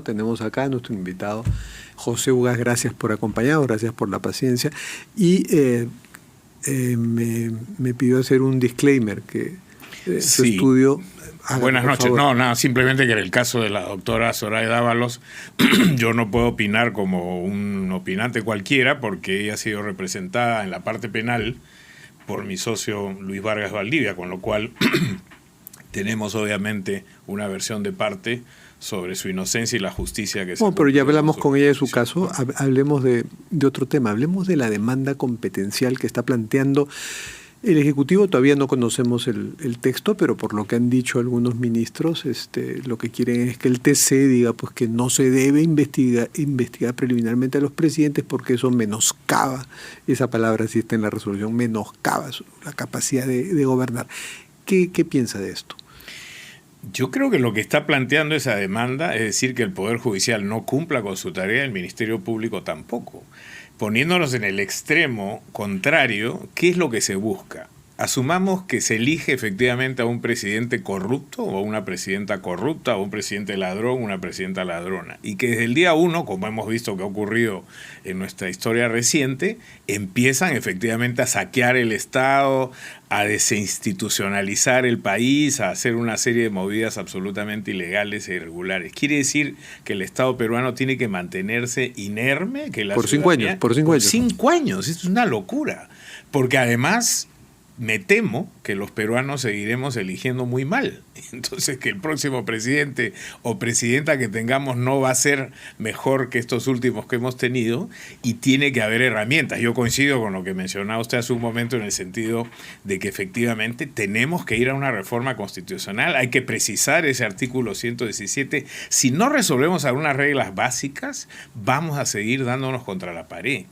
Tenemos acá a nuestro invitado José Ugas, gracias por acompañarnos, gracias por la paciencia. Y me pidió hacer un disclaimer que su Sí. estudio... Buenas noches. Favor. No, nada, simplemente que en el caso de la doctora Soraya Dávalos, yo no puedo opinar como un opinante cualquiera porque ella ha sido representada en la parte penal por mi socio Luis Vargas Valdivia, con lo cual tenemos obviamente una versión de parte sobre su inocencia y la justicia que se... Bueno, pero ya hablamos con ella de su caso, hablemos de otro tema, hablemos de la demanda competencial que está planteando el Ejecutivo. Todavía no conocemos el texto, pero por lo que han dicho algunos ministros, lo que quieren es que el TC diga pues que no se debe investigar preliminarmente a los presidentes porque eso menoscaba, esa palabra existe en la resolución, menoscaba la capacidad de gobernar. ¿Qué piensa de esto? Yo creo que lo que está planteando esa demanda es decir que el Poder Judicial no cumpla con su tarea, el Ministerio Público tampoco. Poniéndonos en el extremo contrario, ¿qué es lo que se busca? Asumamos que se elige efectivamente a un presidente corrupto o a una presidenta corrupta o un presidente ladrón o una presidenta ladrona y que desde el día uno, como hemos visto que ha ocurrido en nuestra historia reciente, empiezan efectivamente a saquear el Estado, a desinstitucionalizar el país, a hacer una serie de movidas absolutamente ilegales e irregulares. ¿Quiere decir que el Estado peruano tiene que mantenerse inerme? Que la por 5 años. Por 5 años, es una locura. Porque además... me temo que los peruanos seguiremos eligiendo muy mal. Entonces, que el próximo presidente o presidenta que tengamos no va a ser mejor que estos últimos que hemos tenido y tiene que haber herramientas. Yo coincido con lo que mencionaba usted hace un momento en el sentido de que efectivamente tenemos que ir a una reforma constitucional. Hay que precisar ese artículo 117. Si no resolvemos algunas reglas básicas, vamos a seguir dándonos contra la pared.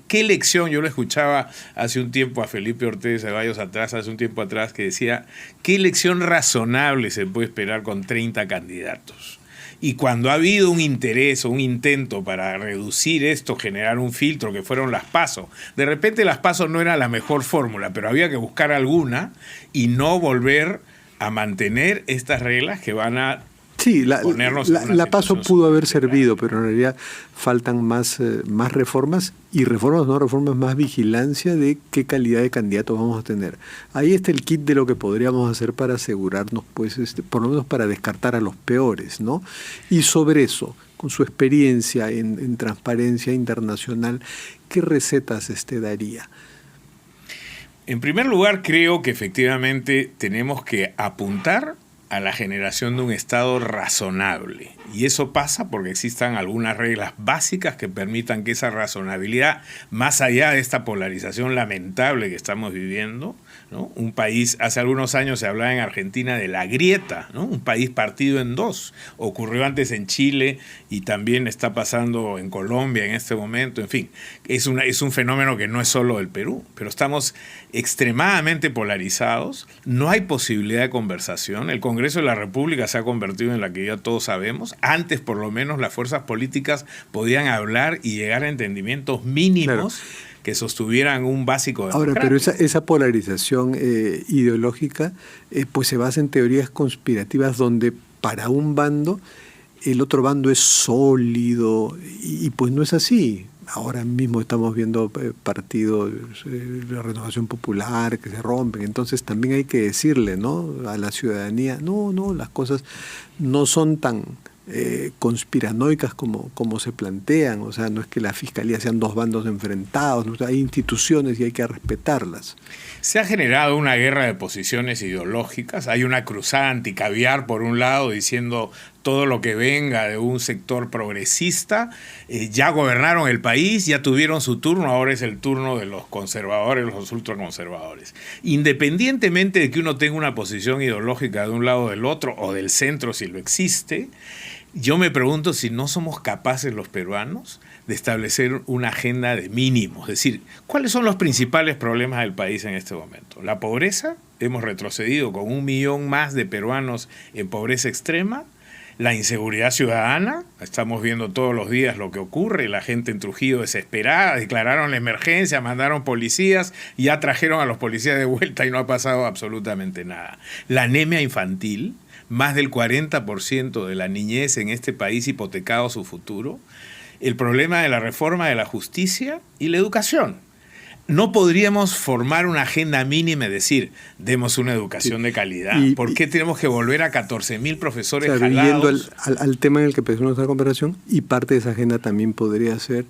¿Qué lección? Yo lo escuchaba hace un tiempo a Felipe Ortiz Ceballos hace un tiempo atrás, que decía, ¿qué elección razonable se puede esperar con 30 candidatos? Y cuando ha habido un interés o un intento para reducir esto, generar un filtro, que fueron las PASO, de repente las PASO no era la mejor fórmula, pero había que buscar alguna y no volver a mantener estas reglas que van a... Sí, la PASO pudo haber servido, pero en realidad faltan más reformas y reformas más vigilancia de qué calidad de candidatos vamos a tener. Ahí está el kit de lo que podríamos hacer para asegurarnos, pues, por lo menos para descartar a los peores, ¿no? Y sobre eso, con su experiencia en transparencia internacional, ¿qué recetas daría? En primer lugar, creo que efectivamente tenemos que apuntar a la generación de un Estado razonable. Y eso pasa porque existan algunas reglas básicas que permitan que esa razonabilidad, más allá de esta polarización lamentable que estamos viviendo, ¿no? Un país, hace algunos años se hablaba en Argentina de la grieta, ¿no? Un país partido en dos. Ocurrió antes en Chile y también está pasando en Colombia en este momento. En fin, es un fenómeno que no es solo del Perú, pero estamos extremadamente polarizados, no hay posibilidad de conversación. El Congreso de la República se ha convertido en la que ya todos sabemos. Antes, por lo menos, las fuerzas políticas podían hablar y llegar a entendimientos mínimos, claro, que sostuvieran un básico democrático. Ahora, pero esa polarización ideológica pues se basa en teorías conspirativas donde para un bando el otro bando es sólido y pues no es así. Ahora mismo estamos viendo partidos de Renovación Popular que se rompen, entonces también hay que decirle, ¿no?, a la ciudadanía, no, las cosas no son tan conspiranoicas como se plantean. O sea, no es que la fiscalía sean dos bandos enfrentados, ¿no? Hay instituciones y hay que respetarlas. Se ha generado una guerra de posiciones ideológicas. Hay una cruzada anticaviar por un lado diciendo todo lo que venga de un sector progresista. Ya gobernaron el país, ya tuvieron su turno, ahora es el turno de los conservadores, los ultraconservadores. Independientemente de que uno tenga una posición ideológica de un lado o del otro, o del centro si lo existe, yo me pregunto si no somos capaces los peruanos de establecer una agenda de mínimos. Es decir, ¿cuáles son los principales problemas del país en este momento? La pobreza, hemos retrocedido con 1 millón más de peruanos en pobreza extrema. La inseguridad ciudadana, estamos viendo todos los días lo que ocurre, la gente en Trujillo desesperada, declararon la emergencia, mandaron policías, ya trajeron a los policías de vuelta y no ha pasado absolutamente nada. La anemia infantil, más del 40% de la niñez en este país hipotecado su futuro, el problema de la reforma de la justicia y la educación. No podríamos formar una agenda mínima y decir, demos una educación de calidad. ¿Por qué tenemos que volver a 14.000 profesores jalados? Yendo al tema en el que empezó nuestra conversación, y parte de esa agenda también podría ser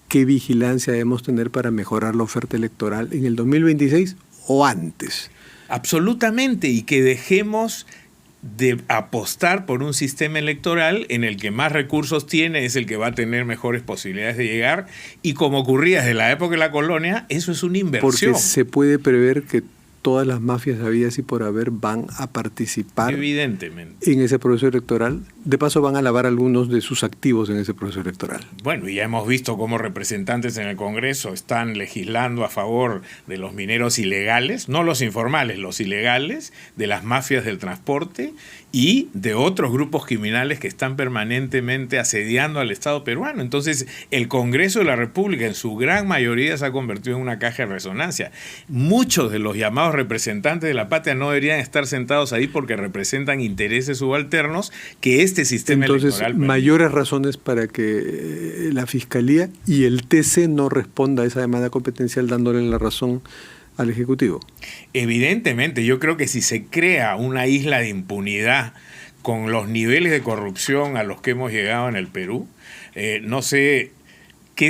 qué vigilancia debemos tener para mejorar la oferta electoral en el 2026 o antes. Absolutamente, y que dejemos de apostar por un sistema electoral en el que más recursos tiene es el que va a tener mejores posibilidades de llegar, y como ocurría desde la época de la colonia, eso es una inversión. Porque se puede prever que todas las mafias habidas y por haber van a participar evidentemente en ese proceso electoral. De paso van a lavar algunos de sus activos en ese proceso electoral. Bueno, ya hemos visto cómo representantes en el Congreso están legislando a favor de los mineros ilegales, no los informales, los ilegales, de las mafias del transporte y de otros grupos criminales que están permanentemente asediando al Estado peruano. Entonces, el Congreso de la República en su gran mayoría se ha convertido en una caja de resonancia. Muchos de los llamados representantes de la patria no deberían estar sentados ahí porque representan intereses subalternos que este sistema electoral permite. Mayores razones para que la Fiscalía y el TC no responda a esa demanda competencial dándole la razón al Ejecutivo. Evidentemente, yo creo que si se crea una isla de impunidad con los niveles de corrupción a los que hemos llegado en el Perú, no sé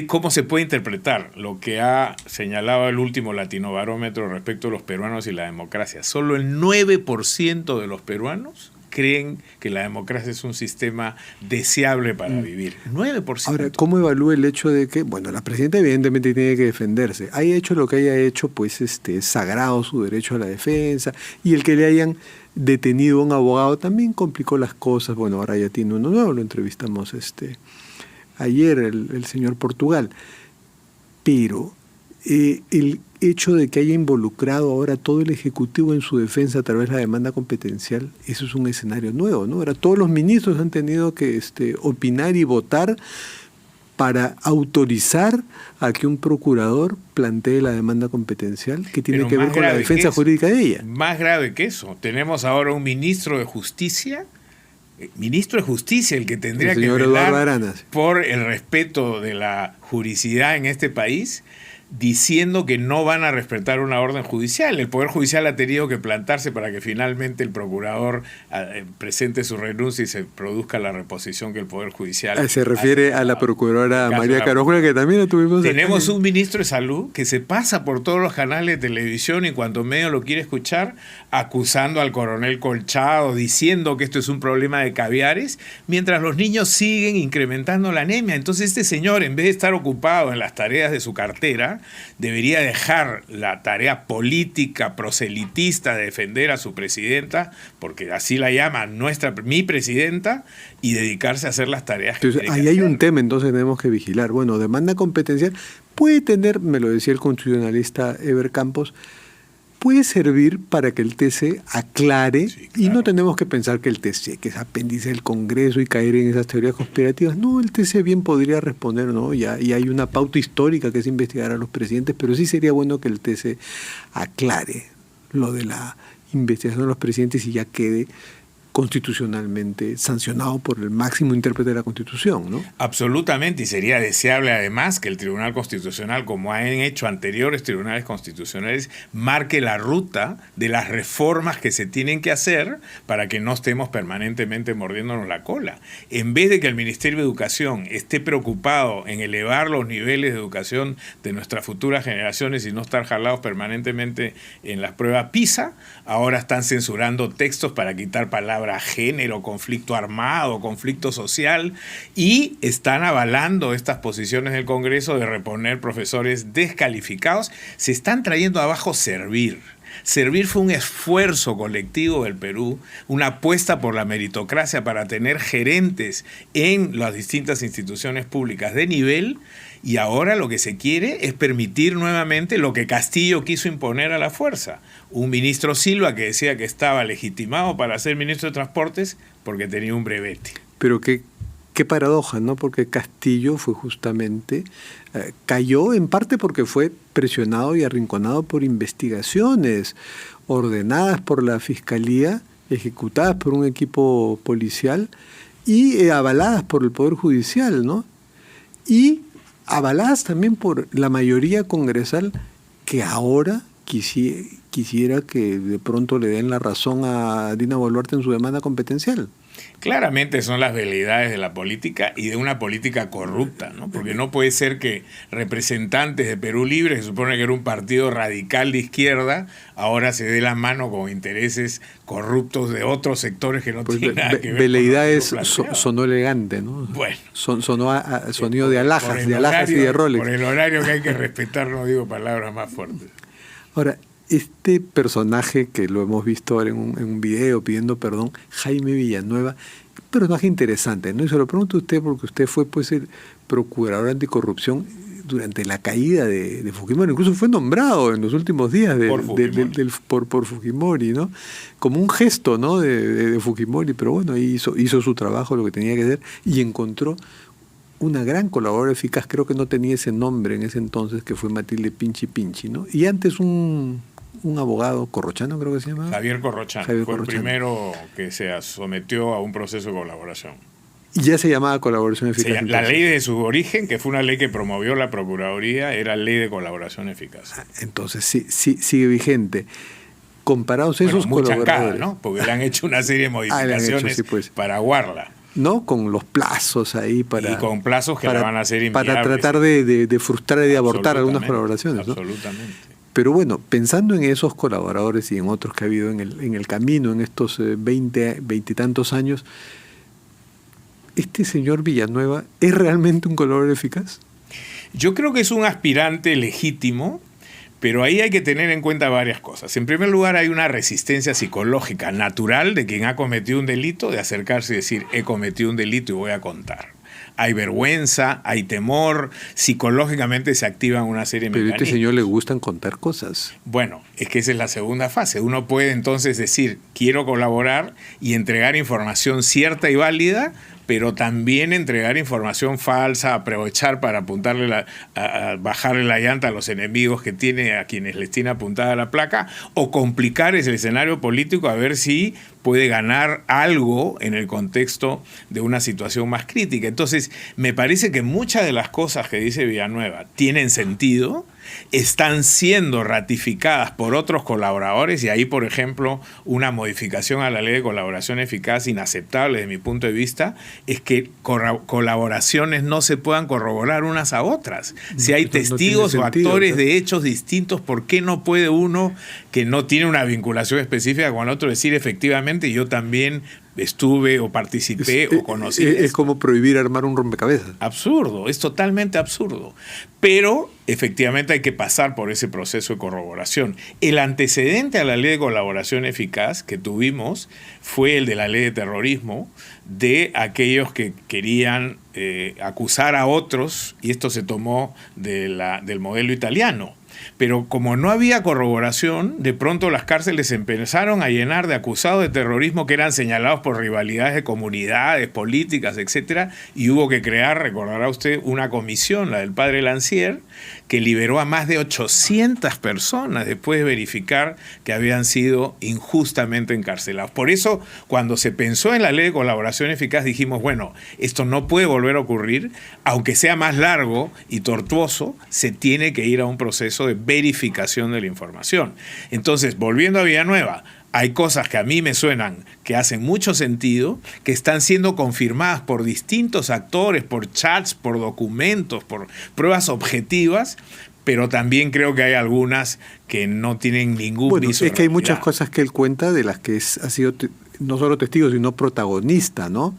cómo se puede interpretar lo que ha señalado el último Latinobarómetro respecto a los peruanos y la democracia. Solo el 9% de los peruanos creen que la democracia es un sistema deseable para vivir. 9%. Ahora, ¿cómo evalúa el hecho de que, bueno, la presidenta evidentemente tiene que defenderse? Haya hecho lo que haya hecho, pues es sagrado su derecho a la defensa, y el que le hayan detenido a un abogado también complicó las cosas. Bueno, ahora ya tiene uno nuevo, lo entrevistamos ayer, el señor Portugal. Pero el hecho de que haya involucrado ahora todo el Ejecutivo en su defensa a través de la demanda competencial, eso es un escenario nuevo, ¿no? Ahora todos los ministros han tenido que opinar y votar para autorizar a que un procurador plantee la demanda competencial que tiene que ver con la defensa jurídica de ella. Más grave que eso, tenemos ahora un ministro de Justicia, el que tendría que velar por el respeto de la juridicidad en este país, diciendo que no van a respetar una orden judicial. El Poder Judicial ha tenido que plantarse para que finalmente el procurador presente su renuncia y se produzca la reposición que el Poder Judicial... Se refiere a la procuradora María Carójula, que también la tuvimos. Tenemos un ministro de Salud que se pasa por todos los canales de televisión y cuanto medio lo quiere escuchar, acusando al coronel Colchado, diciendo que esto es un problema de caviares, mientras los niños siguen incrementando la anemia. Entonces este señor, en vez de estar ocupado en las tareas de su cartera, debería dejar la tarea política proselitista de defender a su presidenta, porque así la llama mi presidenta, y dedicarse a hacer las tareas que tiene que hacer. Ahí hay un tema, entonces tenemos que vigilar. Bueno, demanda competencial puede tener, me lo decía el constitucionalista Eber Campos, puede servir para que el TC aclare, sí, claro. Y no tenemos que pensar que el TC, que es apéndice del Congreso, y caer en esas teorías conspirativas. No, el TC bien podría responder, ¿no? Y hay una pauta histórica que es investigar a los presidentes, pero sí sería bueno que el TC aclare lo de la investigación de los presidentes y ya quede constitucionalmente sancionado por el máximo intérprete de la Constitución, ¿no? Absolutamente, y sería deseable además que el Tribunal Constitucional, como han hecho anteriores tribunales constitucionales, marque la ruta de las reformas que se tienen que hacer para que no estemos permanentemente mordiéndonos la cola. En vez de que el Ministerio de Educación esté preocupado en elevar los niveles de educación de nuestras futuras generaciones y no estar jalados permanentemente en las pruebas PISA, ahora están censurando textos para quitar palabras género, conflicto armado, conflicto social, y están avalando estas posiciones del Congreso de reponer profesores descalificados. Se están trayendo abajo Servir. Servir fue un esfuerzo colectivo del Perú, una apuesta por la meritocracia para tener gerentes en las distintas instituciones públicas de nivel, y ahora lo que se quiere es permitir nuevamente lo que Castillo quiso imponer a la fuerza. Un ministro Silva que decía que estaba legitimado para ser ministro de Transportes porque tenía un brevete. Pero qué paradoja, ¿no? Porque Castillo fue justamente, cayó en parte porque fue presionado y arrinconado por investigaciones ordenadas por la Fiscalía ejecutadas por un equipo policial y avaladas por el Poder Judicial, ¿no? Y avaladas también por la mayoría congresal que ahora quisiera que de pronto le den la razón a Dina Boluarte en su demanda competencial. Claramente son las veleidades de la política y de una política corrupta, ¿no? Porque no puede ser que representantes de Perú Libre, que se supone que era un partido radical de izquierda, ahora se dé la mano con intereses corruptos de otros sectores que no tienen nada que ver. Veleidades sonó elegante, ¿no? Bueno. Sonó a sonido de alhajas y de Rolex. Por el horario que hay que respetar, no digo palabras más fuertes. Ahora, este personaje que lo hemos visto ahora en un video pidiendo perdón, Jaime Villanueva, un personaje interesante, ¿no? Y se lo pregunto a usted porque usted fue pues el procurador anticorrupción durante la caída de Fujimori, incluso fue nombrado en los últimos días por Fujimori, ¿no? Como un gesto, ¿no? de Fujimori, pero bueno, hizo su trabajo, lo que tenía que hacer, y encontró una gran colaboradora eficaz, creo que no tenía ese nombre en ese entonces, que fue Matilde Pinchi, ¿no? Y antes un abogado Corrochano, creo que se llamaba. Javier Corrochano. Fue el primero que se sometió a un proceso de colaboración. Y ya se llamaba colaboración eficaz. La ley de su origen, que fue una ley que promovió la Procuraduría, era ley de colaboración eficaz. Entonces sí, sigue vigente. Comparados esos colaboradores. Chancada, ¿no? Porque le han hecho una serie de modificaciones para aguarla. ¿No? Con los plazos ahí para... Y con plazos que la van a hacer inviables. Para tratar de frustrar y de abortar algunas colaboraciones, ¿no? Absolutamente. Pero bueno, pensando en esos colaboradores y en otros que ha habido en el camino en estos 20 y tantos años, ¿este señor Villanueva es realmente un colaborador eficaz? Yo creo que es un aspirante legítimo, pero ahí hay que tener en cuenta varias cosas. En primer lugar, hay una resistencia psicológica natural de quien ha cometido un delito, de acercarse y decir, he cometido un delito y voy a contar. Hay vergüenza, hay temor, psicológicamente se activan una serie de mecanismos. Pero a este señor le gustan contar cosas. Bueno, es que esa es la segunda fase. Uno puede entonces decir, quiero colaborar y entregar información cierta y válida, pero también entregar información falsa, aprovechar para apuntarle a bajarle la llanta a los enemigos que tiene, a quienes les tiene apuntada la placa, o complicar el escenario político a ver si puede ganar algo en el contexto de una situación más crítica. Entonces, me parece que muchas de las cosas que dice Villanueva tienen sentido, están siendo ratificadas por otros colaboradores, y ahí, por ejemplo, una modificación a la ley de colaboración eficaz inaceptable desde mi punto de vista es que colaboraciones no se puedan corroborar unas a otras. Si hay testigos o actores de hechos distintos, ¿por qué no puede uno que no tiene una vinculación específica con el otro decir efectivamente yo también estuve o participé o conocí? Es como prohibir armar un rompecabezas. Absurdo, es totalmente absurdo. Pero efectivamente hay que pasar por ese proceso de corroboración. El antecedente a la ley de colaboración eficaz que tuvimos fue el de la ley de terrorismo, de aquellos que querían acusar a otros, y esto se tomó del modelo italiano. Pero como no había corroboración, de pronto las cárceles se empezaron a llenar de acusados de terrorismo que eran señalados por rivalidades de comunidades, políticas, etcétera, y hubo que crear, recordará usted, una comisión, la del padre Lancier, que liberó a más de 800 personas después de verificar que habían sido injustamente encarcelados. Por eso, cuando se pensó en la ley de colaboración eficaz, dijimos, bueno, esto no puede volver a ocurrir, aunque sea más largo y tortuoso, se tiene que ir a un proceso de verificación de la información. Entonces, volviendo a Villanueva, hay cosas que a mí me suenan que hacen mucho sentido, que están siendo confirmadas por distintos actores, por chats, por documentos, por pruebas objetivas, pero también creo que hay algunas que no tienen ningún viso. Es que hay muchas cosas que él cuenta de las que ha sido no solo testigo, sino protagonista, ¿no?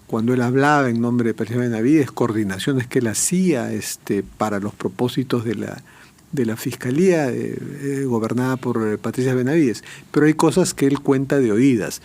Cuando él hablaba en nombre de Patricia Benavides, coordinaciones que él hacía para los propósitos de la Fiscalía gobernada por Patricia Benavides. Pero hay cosas que él cuenta de oídas.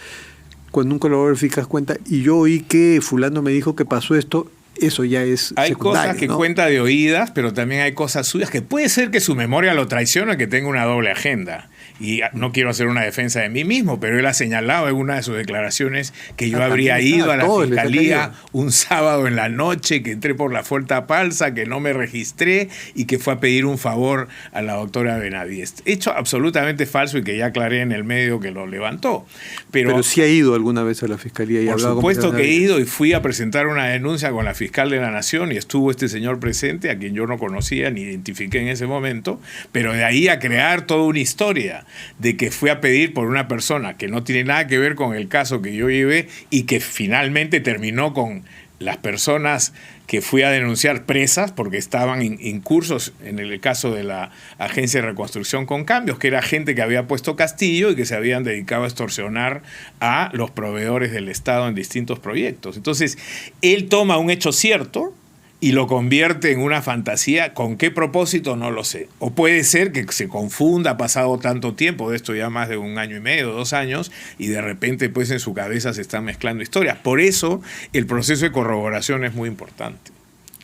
Cuando un colaborador eficaz cuenta, y yo oí que fulano me dijo que pasó esto, eso ya es hay secundario, cosas que ¿no? cuenta de oídas, pero también hay cosas suyas que puede ser que su memoria lo traicione, que tenga una doble agenda. y no quiero hacer una defensa de mí mismo, pero él ha señalado en una de sus declaraciones que yo habría ido a la fiscalía un sábado en la noche, que entré por la puerta falsa, que no me registré y que fue a pedir un favor a la doctora Benavides. Hecho absolutamente falso y que ya aclaré en el medio que lo levantó. Pero sí ha ido alguna vez a la fiscalía y ha hablado con supuesto que he ido y fui a presentar una denuncia con la fiscal de la Nación y estuvo este señor presente, a quien yo no conocía ni identifiqué en ese momento, pero de ahí a crear toda una historia de que fui a pedir por una persona que no tiene nada que ver con el caso que yo llevé y que finalmente terminó con las personas que fui a denunciar presas porque estaban incursos en el caso de la Agencia de Reconstrucción con Cambios, que era gente que había puesto Castillo y que se habían dedicado a extorsionar a los proveedores del Estado en distintos proyectos. Entonces, él toma un hecho cierto y lo convierte en una fantasía. ¿Con qué propósito? No lo sé. O puede ser que se confunda, ha pasado tanto tiempo, de esto ya más de 1 año y medio, 2 años, y de repente pues en su cabeza se están mezclando historias. Por eso el proceso de corroboración es muy importante.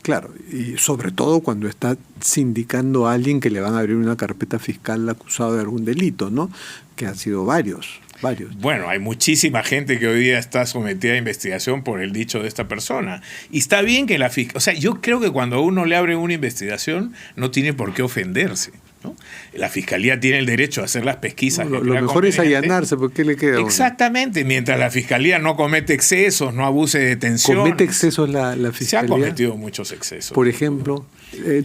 Claro, y sobre todo cuando está sindicando a alguien que le van a abrir una carpeta fiscal acusado de algún delito, ¿no? Que han sido varios. Bueno, hay muchísima gente que hoy día está sometida a investigación por el dicho de esta persona. Y está bien que la fiscalía... O sea, yo creo que cuando a uno le abren una investigación no tiene por qué ofenderse, ¿no? La fiscalía tiene el derecho a hacer las pesquisas. Lo mejor es allanarse, ¿por qué le queda? Exactamente, mientras la fiscalía no comete excesos, no abuse de detención. ¿Comete excesos la fiscalía? Se ha cometido muchos excesos. Por ejemplo,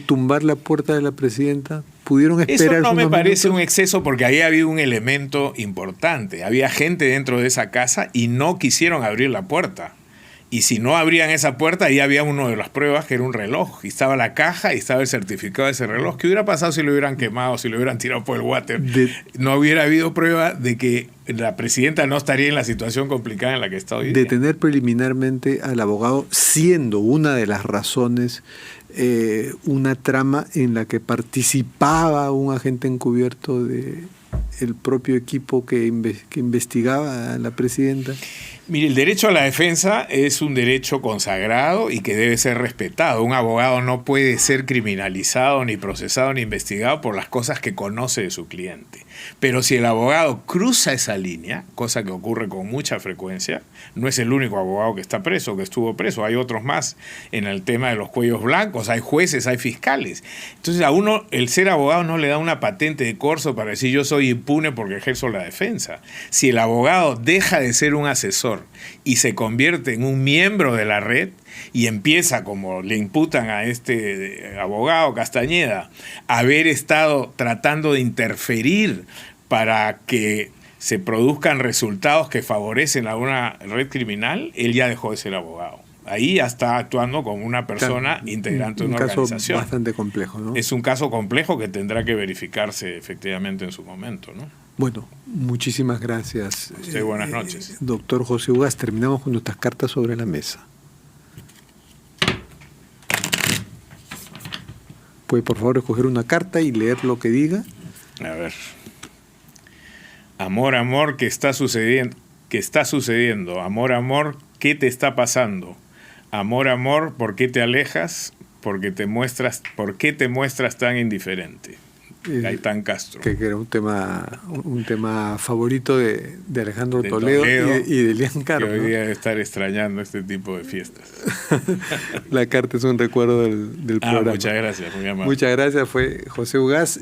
tumbar la puerta de la presidenta. ¿Pudieron esperar? Eso no me parece un exceso porque ahí había un elemento importante. Había gente dentro de esa casa y no quisieron abrir la puerta. Y si no abrían esa puerta, ahí había una de las pruebas que era un reloj. Y estaba la caja y estaba el certificado de ese reloj. ¿Qué hubiera pasado si lo hubieran quemado, si lo hubieran tirado por el water? No hubiera habido prueba de que la presidenta no estaría en la situación complicada en la que está hoy día. Detener preliminarmente al abogado, siendo una de las razones una trama en la que participaba un agente encubierto del propio equipo que investigaba a la presidenta. Mire, el derecho a la defensa es un derecho consagrado y que debe ser respetado. Un abogado no puede ser criminalizado, ni procesado, ni investigado por las cosas que conoce de su cliente. Pero si el abogado cruza esa línea, cosa que ocurre con mucha frecuencia, no es el único abogado que está preso, que estuvo preso, hay otros más en el tema de los cuellos blancos, hay jueces, hay fiscales. Entonces a uno el ser abogado no le da una patente de corso para decir yo soy impune porque ejerzo la defensa. Si el abogado deja de ser un asesor y se convierte en un miembro de la red y empieza, como le imputan a este abogado Castañeda, haber estado tratando de interferir para que se produzcan resultados que favorecen a una red criminal, él ya dejó de ser abogado. Ahí ya está actuando como una persona integrante de una organización. Un caso bastante complejo, ¿no? Es un caso complejo que tendrá que verificarse efectivamente en su momento, ¿no? Bueno, muchísimas gracias. A usted, buenas noches. Doctor José Ugaz, terminamos con nuestras cartas sobre la mesa. ¿Puede por favor escoger una carta y leer lo que diga? A ver. Amor, amor, ¿qué está sucediendo? ¿Qué está sucediendo? Amor, amor, ¿qué te está pasando? Amor, amor, ¿por qué te alejas? ¿Por qué te muestras tan indiferente? Gaitán Castro. Que era un tema favorito de Alejandro Toledo y de Elian Carr, que hoy día debe estar extrañando este tipo de fiestas. La carta es un recuerdo del programa. Muchas gracias, muy amable. Muchas gracias, fue José Ugaz.